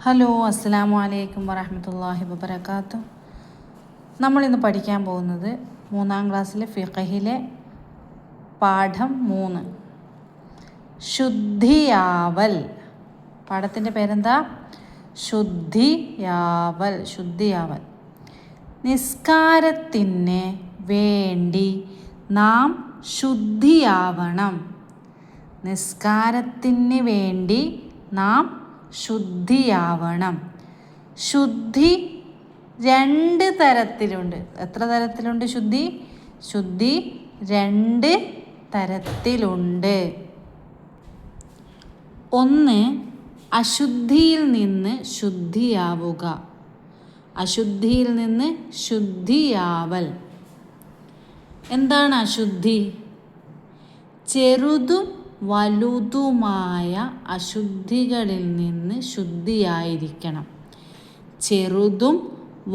Hello, അസ്സലാമു അലൈക്കും വറഹ്മത്തുള്ളാഹി വബറകാതുഹു. നമ്മളിന്ന് പഠിക്കാൻ പോകുന്നത് 3-ാം ക്ലാസ്സിലെ ഫിഖഹിലെ പാഠം 3, ശുദ്ധിയാവൽ. പാഠത്തിൻ്റെ പേരെന്താ? ശുദ്ധിയാവൽ. നിസ്കാരത്തിന് വേണ്ടി നാം ശുദ്ധിയാവണം. നിസ്കാരത്തിന് വേണ്ടി നാം ശുദ്ധിയാവണം. ശുദ്ധി 2 തരത്തിലുണ്ട്. എത്ര തരത്തിലുണ്ട് ശുദ്ധി? ശുദ്ധി 2 തരത്തിലുണ്ട്. ഒന്ന്, അശുദ്ധിയിൽ നിന്ന് ശുദ്ധിയാവുക. അശുദ്ധിയിൽ നിന്ന് ശുദ്ധിയാവൽ. എന്താണ് അശുദ്ധി? ചെറുതും വലുതുമായ അശുദ്ധികളിൽ നിന്ന് ശുദ്ധിയായിരിക്കണം. ചെറുതും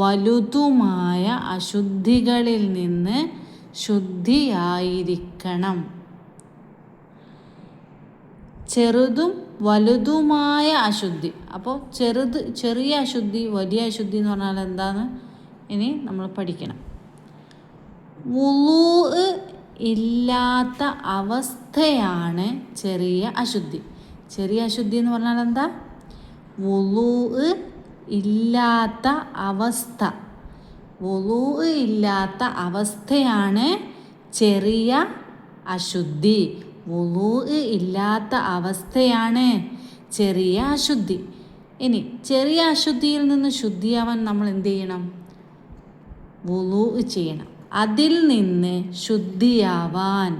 വലുതുമായ അശുദ്ധികളിൽ നിന്ന് ശുദ്ധിയായിരിക്കണം. ചെറുതും വലുതുമായ അശുദ്ധി. അപ്പോൾ ചെറിയ അശുദ്ധി, വലിയ അശുദ്ധി എന്ന് പറഞ്ഞാൽ എന്താണ് ഇനി നമ്മൾ പഠിക്കണം. വുളൂ ഇല്ലാത്ത അവസ്ഥയാണ് ചെറിയ അശുദ്ധി. ചെറിയ അശുദ്ധി എന്ന് പറഞ്ഞാൽ എന്താ? വുളൂ ഇല്ലാത്ത അവസ്ഥ. വുളൂ ഇല്ലാത്ത അവസ്ഥയാണ് ചെറിയ അശുദ്ധി. വുളൂ ഇല്ലാത്ത അവസ്ഥയാണ് ചെറിയ അശുദ്ധി. ഇനി ചെറിയ അശുദ്ധിയിൽ നിന്ന് ശുദ്ധിയാവാൻ നമ്മൾ എന്ത് ചെയ്യണം? വുളൂ ചെയ്യണം. അതിൽ നിന്ന് ശുദ്ധിയാവാൻ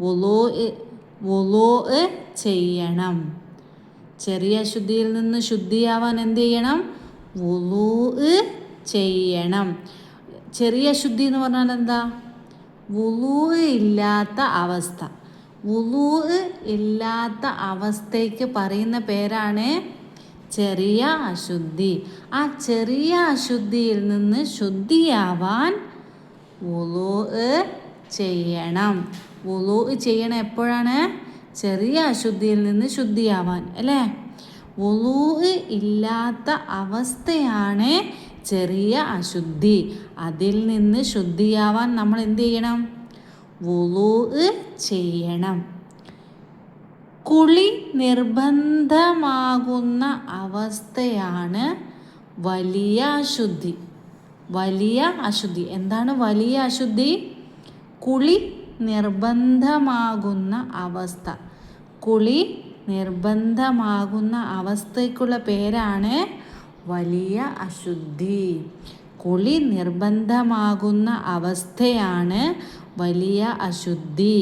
വുളൂ ചെയ്യണം. ചെറിയ അശുദ്ധിയിൽ നിന്ന് ശുദ്ധിയാവാൻ എന്ത് ചെയ്യണം? വുളൂ ചെയ്യണം. ചെറിയ അശുദ്ധി എന്ന് പറഞ്ഞാൽ എന്താ? വുളൂ ഇല്ലാത്ത അവസ്ഥ. വുളൂ ഇല്ലാത്ത അവസ്ഥയ്ക്ക് പറയുന്ന പേരാണ് ചെറിയ അശുദ്ധി. ആ ചെറിയ അശുദ്ധിയിൽ നിന്ന് ശുദ്ധിയാവാൻ വുളൂ ചെയ്യണം. വുളൂ ചെയ്യണം എപ്പോഴാണ്? ചെറിയ അശുദ്ധിയിൽ നിന്ന് ശുദ്ധിയാവാൻ, അല്ലേ? വുളൂ ഇല്ലാത്ത അവസ്ഥയാണ് ചെറിയ അശുദ്ധി. അതിൽ നിന്ന് ശുദ്ധിയാവാൻ നമ്മൾ എന്ത് ചെയ്യണം? വുളൂ ചെയ്യണം. കുളി നിർബന്ധമാകുന്ന അവസ്ഥയാണ് വലിയ അശുദ്ധി. വലിയ അശുദ്ധി. എന്താണ് വലിയ അശുദ്ധി? കുളി നിർബന്ധമാകുന്ന അവസ്ഥ. കുളി നിർബന്ധമാകുന്ന അവസ്ഥയ്ക്കുള്ള പേരാണ് വലിയ അശുദ്ധി. കുളി നിർബന്ധമാകുന്ന അവസ്ഥയാണ് വലിയ അശുദ്ധി.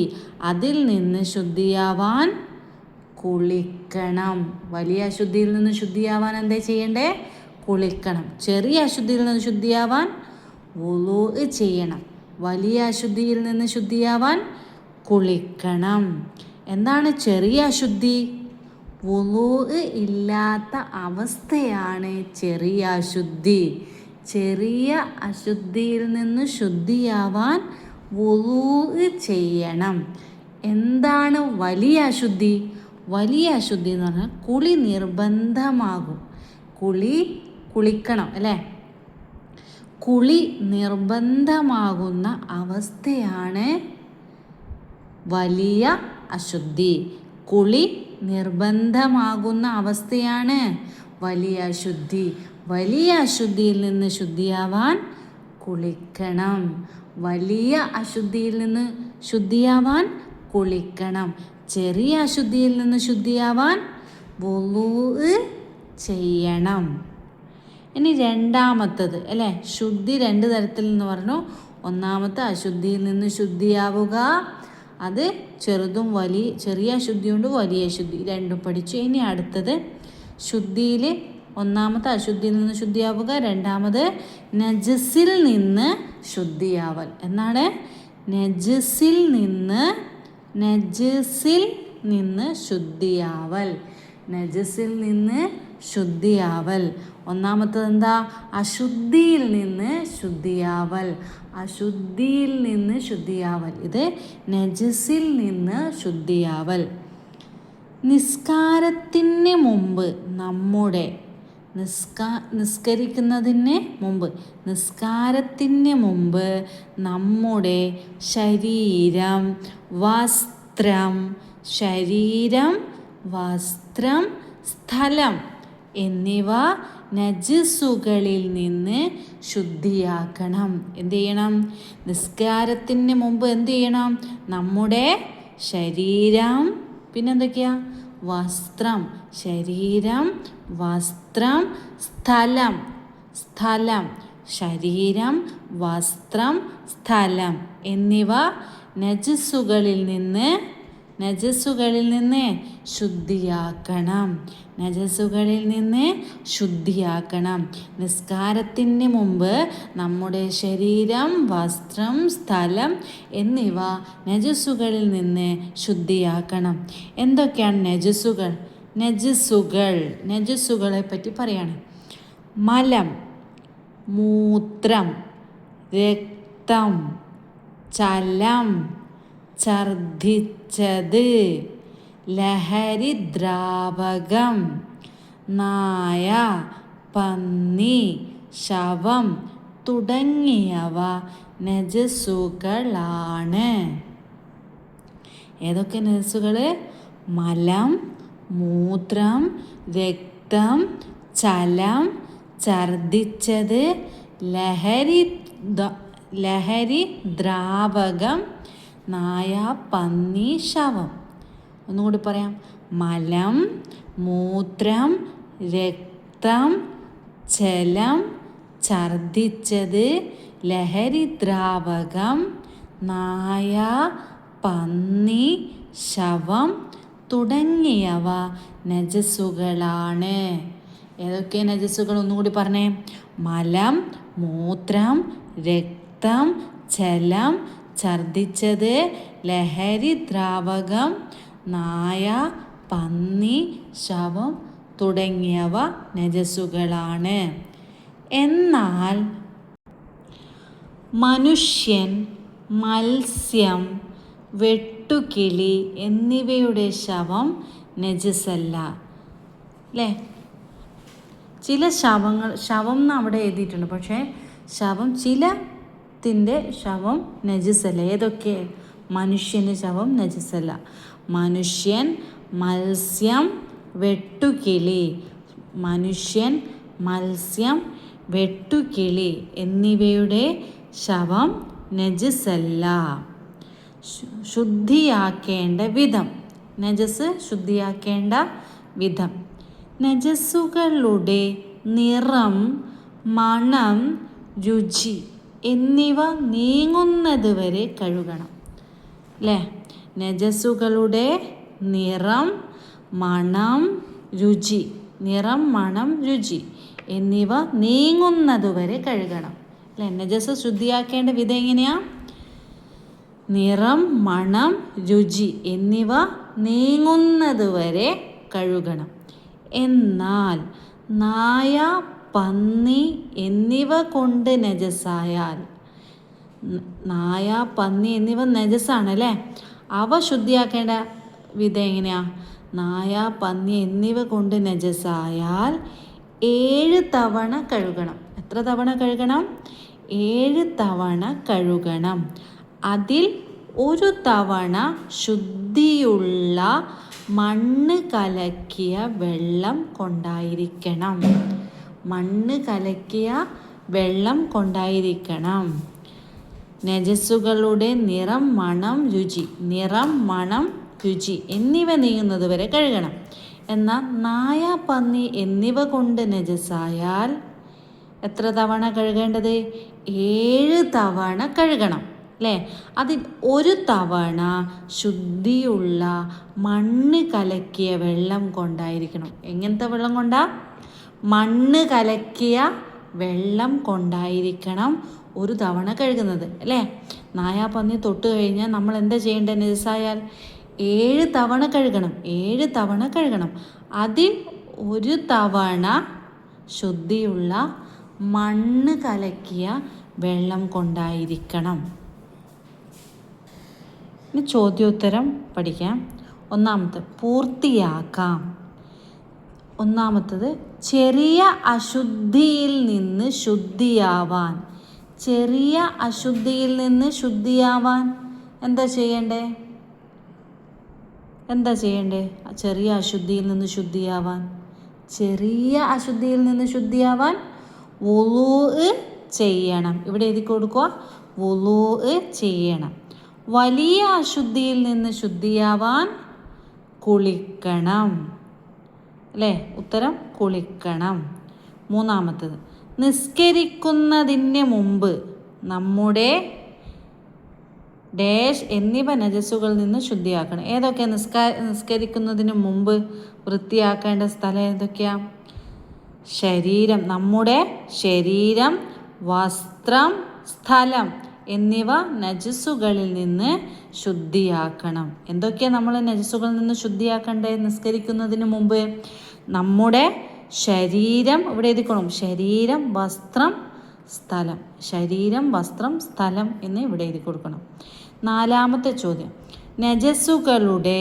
അതിൽ നിന്ന് ശുദ്ധിയാവാൻ കുളിക്കണം. വലിയ അശുദ്ധിയിൽ നിന്ന് ശുദ്ധിയാവാൻ എന്താ ചെയ്യണ്ടേ? കുളിക്കണം. ചെറിയ അശുദ്ധിയിൽ നിന്ന് ശുദ്ധിയാവാൻ വുളൂ ചെയ്യണം. വലിയ അശുദ്ധിയിൽ നിന്ന് ശുദ്ധിയാവാൻ കുളിക്കണം. എന്താണ് ചെറിയ അശുദ്ധി? വുളൂ ഇല്ലാത്ത അവസ്ഥയാണ് ചെറിയ അശുദ്ധി. ചെറിയ അശുദ്ധിയിൽ നിന്ന് ശുദ്ധിയാവാൻ വുളൂ ചെയ്യണം. എന്താണ് വലിയ അശുദ്ധി? വലിയ അശുദ്ധി എന്ന് പറഞ്ഞാൽ കുളി നിർബന്ധമാകും. കുളിക്കണം, അല്ലേ? കുളി നിർബന്ധമാകുന്ന അവസ്ഥയാണ് വലിയ അശുദ്ധി. കുളി നിർബന്ധമാകുന്ന അവസ്ഥയാണ് വലിയ അശുദ്ധി. വലിയ അശുദ്ധിയിൽ നിന്ന് ശുദ്ധിയാവാൻ കുളിക്കണം. വലിയ അശുദ്ധിയിൽ നിന്ന് ശുദ്ധിയാവാൻ കുളിക്കണം. ചെറിയ അശുദ്ധിയിൽ നിന്ന് ശുദ്ധിയാവാൻ വുളൂ ചെയ്യണം. ഇനി രണ്ടാമത്തത്, അല്ലേ? ശുദ്ധി 2 തരത്തിൽ എന്ന് പറഞ്ഞു. ഒന്നാമത്തെ അശുദ്ധിയിൽ നിന്ന് ശുദ്ധിയാവുക. അത് ചെറിയ അശുദ്ധിയുണ്ട്, വലിയ അശുദ്ധി രണ്ടും പഠിച്ചു. ഇനി അടുത്തത് ശുദ്ധിയിൽ ഒന്നാമത്തെ അശുദ്ധിയിൽ നിന്ന് ശുദ്ധിയാവുക. രണ്ടാമത് നജസിൽ നിന്ന് ശുദ്ധിയാവൽ. എന്നാണ് നജസിൽ നിന്ന് ശുദ്ധിയാവൽ. നജസിൽ നിന്ന് ശുദ്ധിയാവൽ. ഒന്നാമത്തത് എന്താ? അശുദ്ധിയിൽ നിന്ന് ശുദ്ധിയാവൽ. അശുദ്ധിയിൽ നിന്ന് ശുദ്ധിയാവൽ. ഇത് നജസിൽ നിന്ന് ശുദ്ധിയാവൽ. നിസ്കാരത്തിന് മുമ്പ് നമ്മുടെ നിസ്കരിക്കുന്നതിന് മുമ്പ്, നിസ്കാരത്തിന് മുമ്പ് നമ്മുടെ ശരീരം, വസ്ത്രം, സ്ഥലം എന്നിവ നജസുകളിൽ നിന്ന് ശുദ്ധിയാക്കണം. എന്ത് ചെയ്യണം? നിസ്കാരത്തിന് മുമ്പ് എന്ത് ചെയ്യണം? നമ്മുടെ ശരീരം, പിന്നെന്തൊക്കെയാ? വസ്ത്രം, ശരീരം, വസ്ത്രം, സ്ഥലം, ശരീരം, വസ്ത്രം, സ്ഥലം എന്നിവ നജസുകളിൽ നിന്ന് ശുദ്ധിയാക്കണം. നിസ്കാരത്തിന് മുമ്പ് നമ്മുടെ ശരീരം, വസ്ത്രം, സ്ഥലം എന്നിവ നജസുകളിൽ നിന്ന് ശുദ്ധിയാക്കണം. എന്തൊക്കെയാണ് നജസുകൾ? നജസുകളെ പറ്റി പറയാണ്. മലം, മൂത്രം, രക്തം, ചലം, ഛർദ്ദിച്ചത്, ലഹരിദ്രാവകം, നായ, പന്നി, ശവം തുടങ്ങിയവ നജസുകളാണ്. ഏതൊക്കെ നജസുകൾ? മലം, മൂത്രം, രക്തം, ചലം, ഛർദ്ദിച്ചത്, ലഹരിദ്രാവകം, നായ, പന്നി, ശവം. ഒന്നുകൂടി പറയാം. മലം, മൂത്രം, രക്തം, ചലം, ഛർദ്ദിച്ചത്, ലഹരിദ്രാവകം, നായ, പന്നി, ശവം തുടങ്ങിയവ നജസുകളാണ്. ഏതൊക്കെ നജസുകൾ? ഒന്നുകൂടി പറഞ്ഞേ. മലം, മൂത്രം, രക്തം, ചലം, ഛർദ്ദിച്ചത്, ലഹരിദ്രാവകം, നായ, പന്നി, ശവം തുടങ്ങിയവ നജസുകളാണ്. എന്നാൽ മനുഷ്യൻ, മത്സ്യം, വെട്ടുകിളി എന്നിവയുടെ ശവം നജസല്ല. അല്ലേ? ചില ശവം എന്ന് അവിടെ എഴുതിയിട്ടുണ്ട്, പക്ഷേ ചിലത്തിൻ്റെ ശവം നജസല്ല. ഏതൊക്കെ? മനുഷ്യൻ്റെ ശവം നജസല്ല. മനുഷ്യൻ, മത്സ്യം, വെട്ടുകിളി. മനുഷ്യൻ, മത്സ്യം, വെട്ടുകിളി എന്നിവയുടെ ശവം നജസല്ല. ശുദ്ധിയാക്കേണ്ട വിധം. നജസ് ശുദ്ധിയാക്കേണ്ട വിധം. നജസുകളുടെ നിറം, മണം, രുചി എന്നിവ നീങ്ങുന്നത് വരെ കഴുകണം. അല്ലേ? നജസുകളുടെ നിറം, മണം, രുചി എന്നിവ നീങ്ങുന്നത് വരെ കഴുകണം. അല്ലേ? നജസ് ശുദ്ധിയാക്കേണ്ട വിധം എങ്ങനെയാ? നിറം, മണം, രുചി എന്നിവ നീങ്ങുന്നത് വരെ കഴുകണം. എന്നാൽ നായ, പന്നി എന്നിവ കൊണ്ട് നജസായാൽ, നായ, പന്നി എന്നിവ നജസാണല്ലേ, അവ ശുദ്ധിയാക്കേണ്ട വിധം എങ്ങനെയാ? നായ, പന്നി എന്നിവ കൊണ്ട് നജസായാൽ 7 തവണ കഴുകണം. എത്ര തവണ കഴുകണം? 7 തവണ കഴുകണം. അതിൽ 1 തവണ ശുദ്ധിയുള്ള മണ്ണ് കലക്കിയ വെള്ളം കൊണ്ടായിരിക്കണം. മണ്ണ് കലക്കിയ വെള്ളം കൊണ്ടായിരിക്കണം. നജസുകളുടെ നിറം, മണം, രുചി എന്നിവ നീങ്ങുന്നത് വരെ കഴുകണം. എന്നാൽ നായ, പന്നി എന്നിവ കൊണ്ട് നജസായാൽ എത്ര തവണ കഴുകേണ്ടത്? 7 തവണ കഴുകണം. അല്ലേ? അതിൽ 1 തവണ ശുദ്ധിയുള്ള മണ്ണ് കലക്കിയ വെള്ളം കൊണ്ടായിരിക്കണം. എങ്ങനത്തെ വെള്ളം കൊണ്ടാ? മണ്ണ് കലക്കിയ വെള്ളം കൊണ്ടായിരിക്കണം 1 തവണ കഴുകുന്നത്. അല്ലേ? നായ, പന്നി തൊട്ട് കഴിഞ്ഞാൽ നമ്മൾ എന്താ ചെയ്യേണ്ടത്? നജസായാൽ 7 തവണ കഴുകണം. 7 തവണ കഴുകണം. അതിൽ 1 തവണ ശുദ്ധിയുള്ള മണ്ണ് കലക്കിയ വെള്ളം കൊണ്ടായിരിക്കണം. ഇനി ചോദ്യോത്തരം പഠിക്കാം. ഒന്നാമത്തെ പൂർത്തിയാക്കാം. ഒന്നാമത്തത് ചെറിയ അശുദ്ധിയിൽ നിന്ന് ശുദ്ധിയാവാൻ. ചെറിയ അശുദ്ധിയിൽ നിന്ന് ശുദ്ധിയാവാൻ എന്താ ചെയ്യണ്ടേ? ചെറിയ അശുദ്ധിയിൽ നിന്ന് ശുദ്ധിയാവാൻ. ചെറിയ അശുദ്ധിയിൽ നിന്ന് ശുദ്ധിയാവാൻ വുളൂ ചെയ്യണം. ഇവിടെ എഴുതി കൊടുക്കുക, വുളൂ ചെയ്യണം. വലിയ അശുദ്ധിയിൽ നിന്ന് ശുദ്ധിയാവാൻ കുളിക്കണം. അല്ലേ? ഉത്തരം കുളിക്കണം. മൂന്നാമത്തത്, നിസ്കരിക്കുന്നതിന് മുമ്പ് നമ്മുടെ ഡാഷ് എന്നിവ നജസ്സുകളിൽ നിന്ന് ശുദ്ധിയാക്കണം. ഏതൊക്കെ നിസ്കരിക്കുന്നതിന് മുമ്പ് വൃത്തിയാക്കേണ്ട സ്ഥലം ഏതൊക്കെയാ? ശരീരം, നമ്മുടെ ശരീരം, വസ്ത്രം, സ്ഥലം എന്നിവ നജസ്സുകളിൽ നിന്ന് ശുദ്ധിയാക്കണം. എന്തൊക്കെയാണ് നമ്മൾ നജസ്സുകളിൽ നിന്ന് ശുദ്ധിയാക്കേണ്ടത് നിസ്കരിക്കുന്നതിന് മുമ്പ്? നമ്മുടെ ശരീരം, ഇവിടെ എഴുതിക്കണം, ശരീരം, വസ്ത്രം, സ്ഥലം. ശരീരം, വസ്ത്രം, സ്ഥലം എന്ന് ഇവിടെ എഴുതി കൊടുക്കണം. നാലാമത്തെ ചോദ്യം, നജസ്സുകളുടെ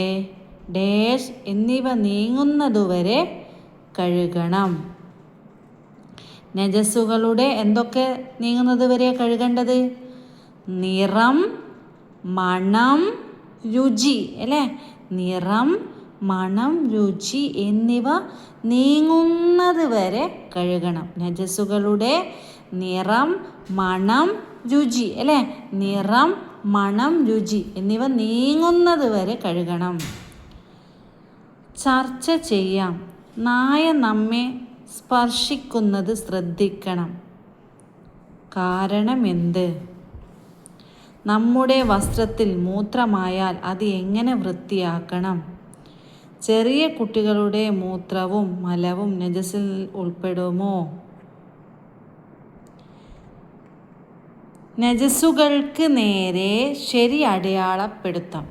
ഡാഷ് എന്നിവ നീങ്ങുന്നതുവരെ കഴുകണം. നജസ്സുകളുടെ എന്തൊക്കെ നീങ്ങുന്നത് വരെ കഴുകേണ്ടത്? നിറം, മണം, രുചി. അല്ലേ? നിറം, മണം, രുചി എന്നിവ നീങ്ങുന്നത് വരെ കഴുകണം. നജസ്സുകളുടെ നിറം, മണം, രുചി. അല്ലേ? നിറം, മണം, രുചി എന്നിവ നീങ്ങുന്നത് വരെ കഴുകണം. ചർച്ച ചെയ്യാം. നായ നമ്മെ സ്പർശിക്കുന്നത് ശ്രദ്ധിക്കണം. കാരണം എന്ത്? നമ്മുടെ വസ്ത്രത്തിൽ മൂത്രമായാൽ അത് എങ്ങനെ വൃത്തിയാക്കണം? ചെറിയ കുട്ടികളുടെ മൂത്രവും മലവും നജസിൽ ഉൾപ്പെടുമോ? നജസ്സുകൾക്ക് നേരെ ശരി അടയാളപ്പെടുത്താം.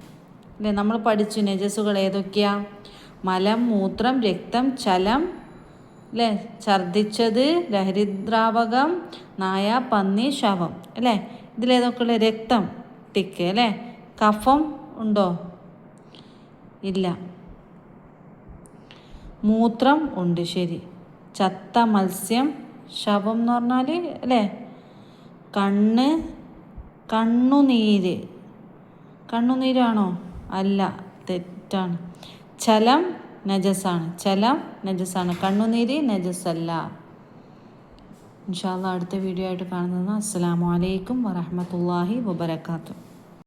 അല്ലേ? നമ്മൾ പഠിച്ചു നജസ്സുകൾ ഏതൊക്കെയാ? മലം, മൂത്രം, രക്തം, ചലം, അല്ലേ? ഛർദ്ദിച്ചത്, ലഹരിദ്രാവകം, നായ, പന്നി, ശവം. അല്ലേ? ഇതിലേതൊക്കെയുള്ള? രക്തം ടിക്ക്. അല്ലേ? കഫം ഉണ്ടോ? ഇല്ല. മൂത്രം ഉണ്ട്, ശരി. ചത്ത മത്സ്യം, ശവം എന്ന് പറഞ്ഞാൽ, അല്ലേ? കണ്ണുനീര്, കണ്ണുനീരാണോ? അല്ല, തെറ്റാണ്. ചലം നജസാണ്. ചലം നജസാണ്, കണ്ണുനീര് നജസല്ല. ഇൻഷാ അല്ലാഹ് അടുത്ത വീഡിയോ ആയിട്ട് കാണുന്നത്. അസ്സലാമു അലൈക്കും വറഹ്മത്തുള്ളാഹി വബറകാതുഹു.